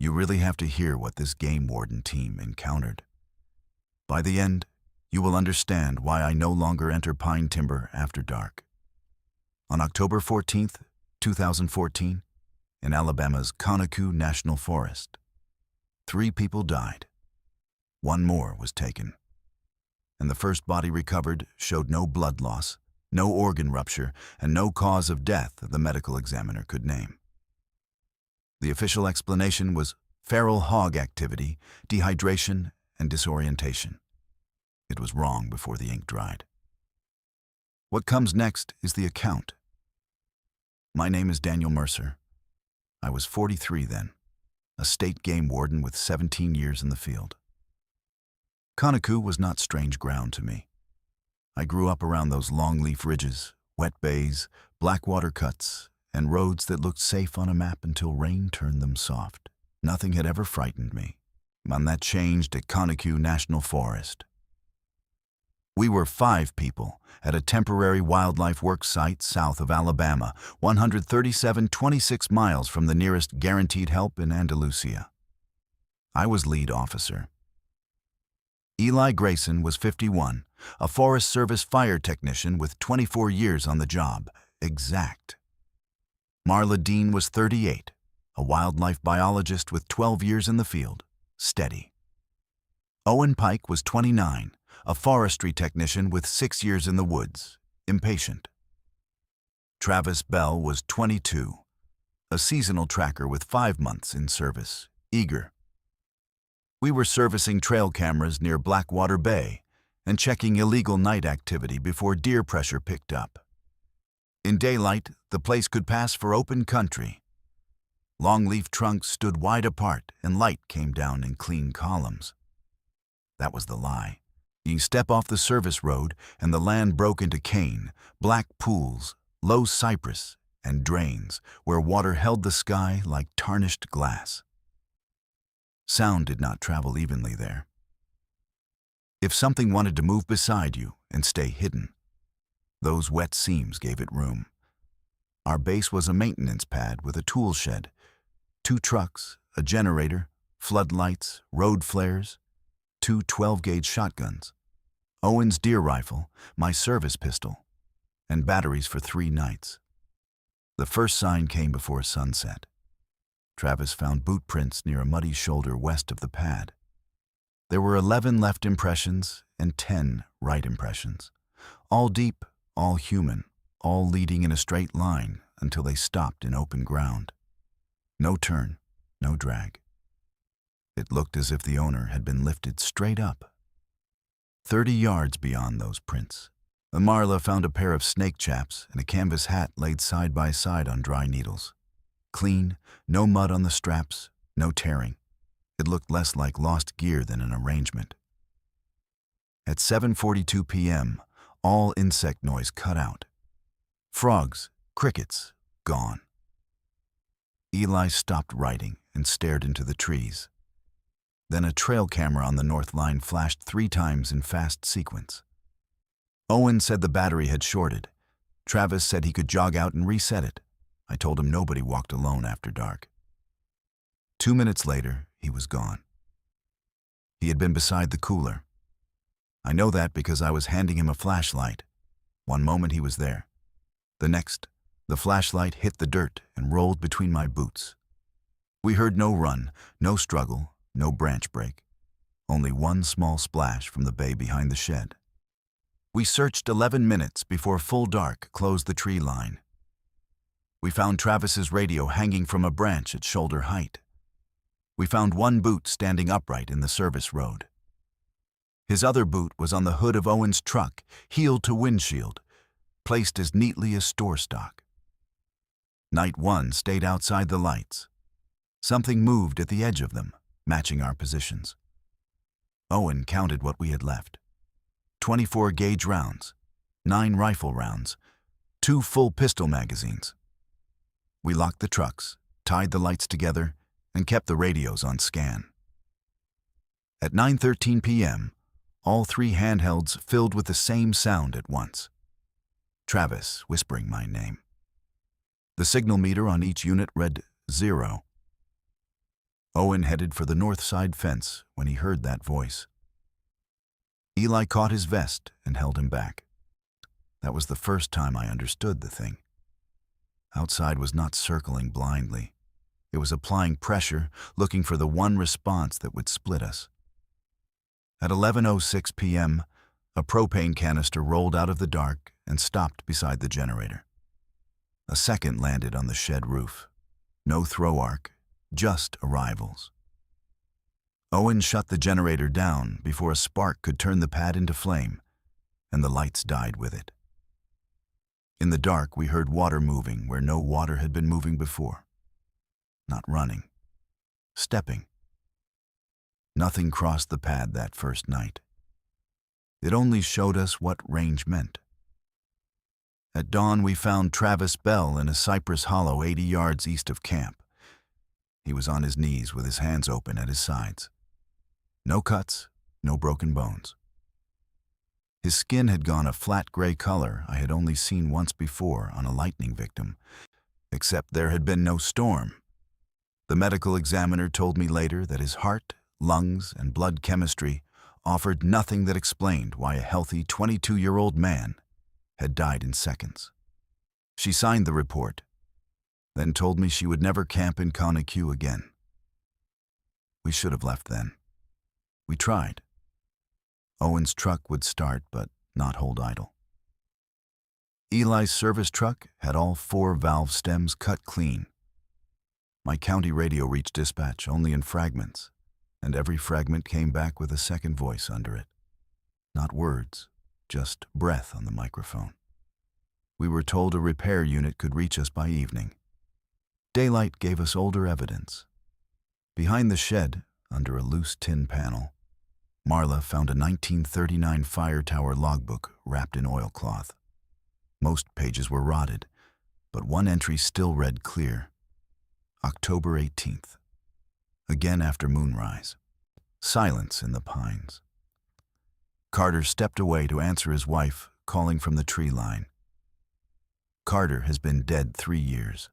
You really have to hear what this game warden team encountered. By the end, you will understand why I no longer enter pine timber after dark. On October 14th, 2014, in Alabama's Conecuh National Forest, 3 people died. 1 more was taken, and the first body recovered showed no blood loss, no organ rupture, and no cause of death the medical examiner could name. The official explanation was feral hog activity, dehydration, and disorientation. It was wrong before the ink dried. What comes next is the account. My name is Daniel Mercer. I was 43 then, a state game warden with 17 years in the field. Conecuh was not strange ground to me. I grew up around those longleaf ridges, wet bays, black water cuts, and roads that looked safe on a map until rain turned them soft. Nothing had ever frightened me. And that changed at Conecuh National Forest. We were 5 people at a temporary wildlife work site south of Alabama, 137.26 miles from the nearest guaranteed help in Andalusia. I was lead officer. Eli Grayson was 51, a Forest Service fire technician with 24 years on the job, exact. Marla Dean was 38, a wildlife biologist with 12 years in the field, steady. Owen Pike was 29, a forestry technician with 6 years in the woods, impatient. Travis Bell was 22, a seasonal tracker with 5 months in service, eager. We were servicing trail cameras near Blackwater Bay and checking illegal night activity before deer pressure picked up. In daylight, the place could pass for open country. Longleaf trunks stood wide apart and light came down in clean columns. That was the lie. You step off the service road and the land broke into cane, black pools, low cypress, and drains where water held the sky like tarnished glass. Sound did not travel evenly there. If something wanted to move beside you and stay hidden, those wet seams gave it room. Our base was a maintenance pad with a tool shed, 2 trucks, a generator, floodlights, road flares, 2 12-gauge shotguns, Owen's deer rifle, my service pistol, and batteries for 3 nights. The first sign came before sunset. Travis found boot prints near a muddy shoulder west of the pad. There were 11 left impressions and 10 right impressions, all deep, all human, all leading in a straight line until they stopped in open ground. No turn, no drag. It looked as if the owner had been lifted straight up. 30 yards beyond those prints, Marla found a pair of snake chaps and a canvas hat laid side by side on dry needles. Clean, no mud on the straps, no tearing. It looked less like lost gear than an arrangement. At 7:42 p.m., all insect noise cut out. Frogs, crickets, gone. Eli stopped writing and stared into the trees. Then a trail camera on the north line flashed 3 times in fast sequence. Owen said the battery had shorted. Travis said he could jog out and reset it. I told him nobody walked alone after dark. 2 minutes later, he was gone. He had been beside the cooler. I know that because I was handing him a flashlight. One moment he was there. The next, the flashlight hit the dirt and rolled between my boots. We heard no run, no struggle, no branch break. Only one small splash from the bay behind the shed. We searched 11 minutes before full dark closed the tree line. We found Travis's radio hanging from a branch at shoulder height. We found 1 boot standing upright in the service road. His other boot was on the hood of Owen's truck, heel to windshield, placed as neatly as store stock. Night 1 stayed outside the lights. Something moved at the edge of them, matching our positions. Owen counted what we had left. 24-gauge rounds, 9 rifle rounds, 2 full pistol magazines. We locked the trucks, tied the lights together, and kept the radios on scan. At 9:13 p.m., all 3 handhelds filled with the same sound at once. Travis whispering my name. The signal meter on each unit read 0. Owen headed for the north side fence when he heard that voice. Eli caught his vest and held him back. That was the first time I understood the thing. Outside was not circling blindly. It was applying pressure, looking for the one response that would split us. At 11:06 p.m., a propane canister rolled out of the dark and stopped beside the generator. A second landed on the shed roof. No throw arc, just arrivals. Owen shut the generator down before a spark could turn the pad into flame, and the lights died with it. In the dark, we heard water moving where no water had been moving before. Not running, stepping. Nothing crossed the pad that first night. It only showed us what range meant. At dawn, we found Travis Bell in a cypress hollow 80 yards east of camp. He was on his knees with his hands open at his sides. No cuts, no broken bones. His skin had gone a flat gray color I had only seen once before on a lightning victim, except there had been no storm. The medical examiner told me later that his heart, lungs, and blood chemistry offered nothing that explained why a healthy 22-year-old man had died in seconds. She signed the report, then told me she would never camp in Conecuh again. We should have left then. We tried. Owen's truck would start, but not hold idle. Eli's service truck had all 4 valve stems cut clean. My county radio reached dispatch only in fragments, and every fragment came back with a second voice under it. Not words, just breath on the microphone. We were told a repair unit could reach us by evening. Daylight gave us older evidence. Behind the shed, under a loose tin panel, Marla found a 1939 fire tower logbook wrapped in oilcloth. Most pages were rotted, but one entry still read clear. October 18th. Again after moonrise. Silence in the pines. Carter stepped away to answer his wife, calling from the tree line. Carter has been dead 3 years.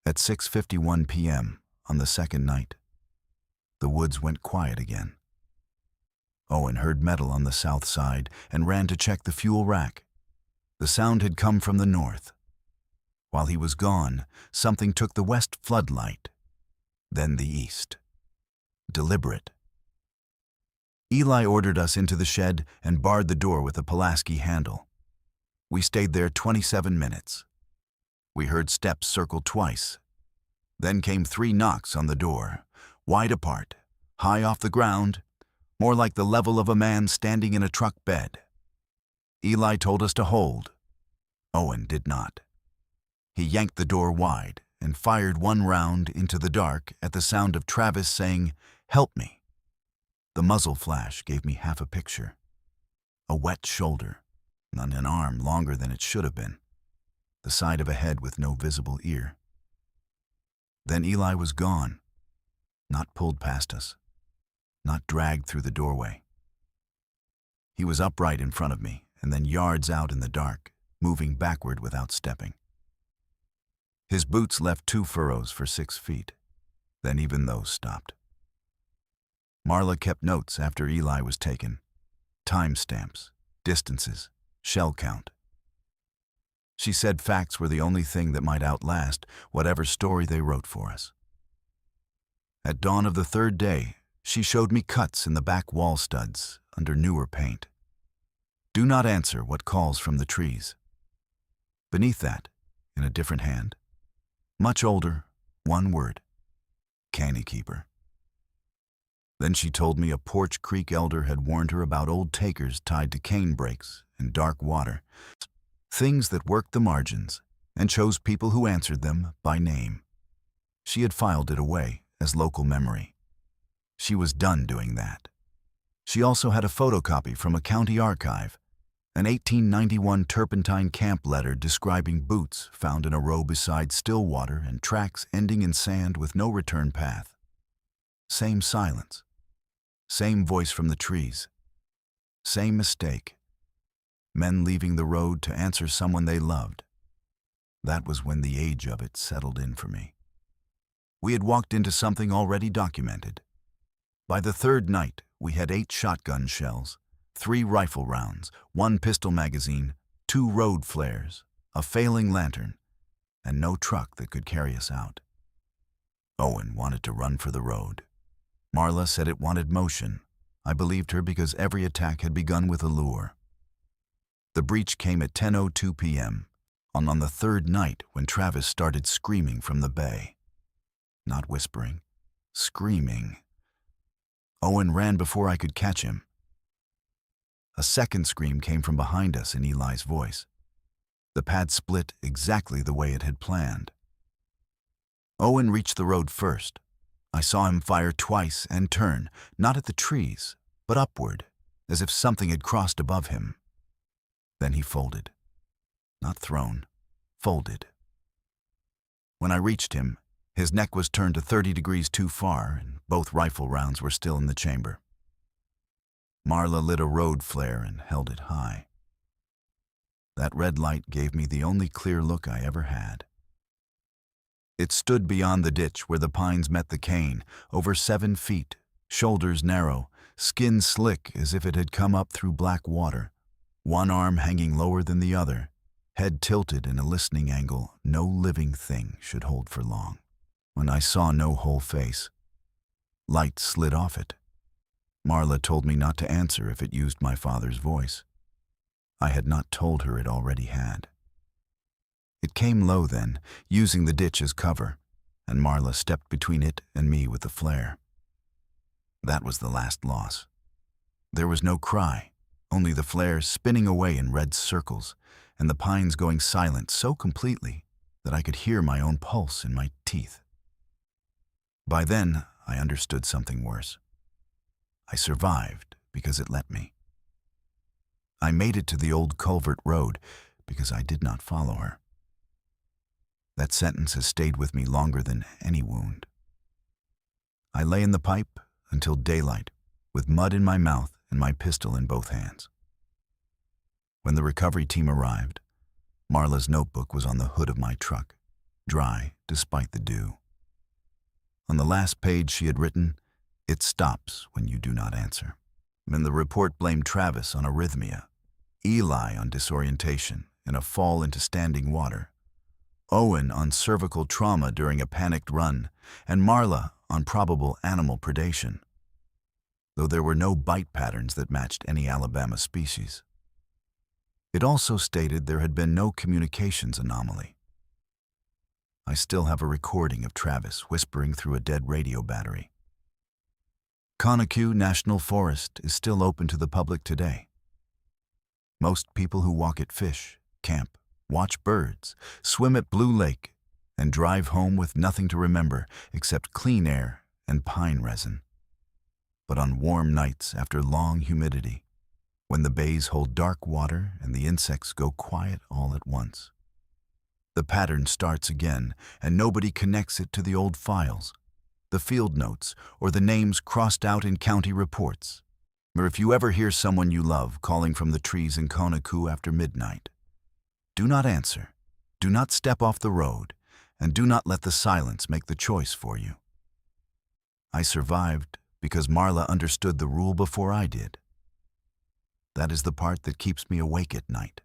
At 6:51 p.m. on the second night, the woods went quiet again. Owen heard metal on the south side and ran to check the fuel rack. The sound had come from the north. While he was gone, something took the west floodlight, then the east. Deliberate. Eli ordered us into the shed and barred the door with a Pulaski handle. We stayed there 27 minutes. We heard steps circle twice. Then came 3 knocks on the door, wide apart, high off the ground, more like the level of a man standing in a truck bed. Eli told us to hold. Owen did not. He yanked the door wide and fired 1 round into the dark at the sound of Travis saying, "Help me." The muzzle flash gave me half a picture. A wet shoulder, and an arm longer than it should have been. The side of a head with no visible ear. Then Eli was gone, not pulled past us, not dragged through the doorway. He was upright in front of me, and then yards out in the dark, moving backward without stepping. His boots left 2 furrows for 6 feet. Then even those stopped. Marla kept notes after Eli was taken. Timestamps, distances, shell count. She said facts were the only thing that might outlast whatever story they wrote for us. At dawn of the 3rd day, she showed me cuts in the back wall studs under newer paint. Do not answer what calls from the trees. Beneath that, in a different hand, much older, 1 word, canny keeper. Then she told me a Porch Creek elder had warned her about old takers tied to cane brakes and dark water, things that worked the margins and chose people who answered them by name. She had filed it away as local memory. She was done doing that. She also had a photocopy from a county archive, an 1891 turpentine camp letter describing boots found in a row beside still water and tracks ending in sand with no return path. Same silence. Same voice from the trees. Same mistake. Men leaving the road to answer someone they loved. That was when the age of it settled in for me. We had walked into something already documented. By the third night, we had 8 shotgun shells, 3 rifle rounds, 1 pistol magazine, 2 road flares, a failing lantern, and no truck that could carry us out. Owen wanted to run for the road. Marla said it wanted motion. I believed her because every attack had begun with a lure. The breach came at 10:02 p.m., on the third night when Travis started screaming from the bay. Not whispering, screaming. Owen ran before I could catch him. A second scream came from behind us in Eli's voice. The pad split exactly the way it had planned. Owen reached the road first. I saw him fire twice and turn, not at the trees, but upward, as if something had crossed above him. Then he folded. Not thrown, folded. When I reached him, his neck was turned to 30 degrees too far, and both rifle rounds were still in the chamber. Marla lit a road flare and held it high. That red light gave me the only clear look I ever had. It stood beyond the ditch where the pines met the cane, over 7 feet, shoulders narrow, skin slick as if it had come up through black water, one arm hanging lower than the other, head tilted in a listening angle no living thing should hold for long. When I saw no whole face, light slid off it. Marla told me not to answer if it used my father's voice. I had not told her it already had. It came low then, using the ditch as cover, and Marla stepped between it and me with the flare. That was the last loss. There was no cry, only the flare spinning away in red circles, and the pines going silent so completely that I could hear my own pulse in my teeth. By then, I understood something worse. I survived because it let me. I made it to the old culvert road because I did not follow her. That sentence has stayed with me longer than any wound. I lay in the pipe until daylight, with mud in my mouth and my pistol in both hands. When the recovery team arrived, Marla's notebook was on the hood of my truck, dry despite the dew. On the last page she had written, "It stops when you do not answer." And the report blamed Travis on arrhythmia, Eli on disorientation and a fall into standing water, Owen on cervical trauma during a panicked run, and Marla on probable animal predation, though there were no bite patterns that matched any Alabama species. It also stated there had been no communications anomaly. I still have a recording of Travis whispering through a dead radio battery. Conecuh National Forest is still open to the public today. Most people who walk it fish, camp, watch birds, swim at Blue Lake, and drive home with nothing to remember except clean air and pine resin. But on warm nights after long humidity, when the bays hold dark water and the insects go quiet all at once, the pattern starts again, and nobody connects it to the old files, the field notes, or the names crossed out in county reports. Or if you ever hear someone you love calling from the trees in Conecuh after midnight, do not answer, do not step off the road, and do not let the silence make the choice for you. I survived because Marla understood the rule before I did. That is the part that keeps me awake at night.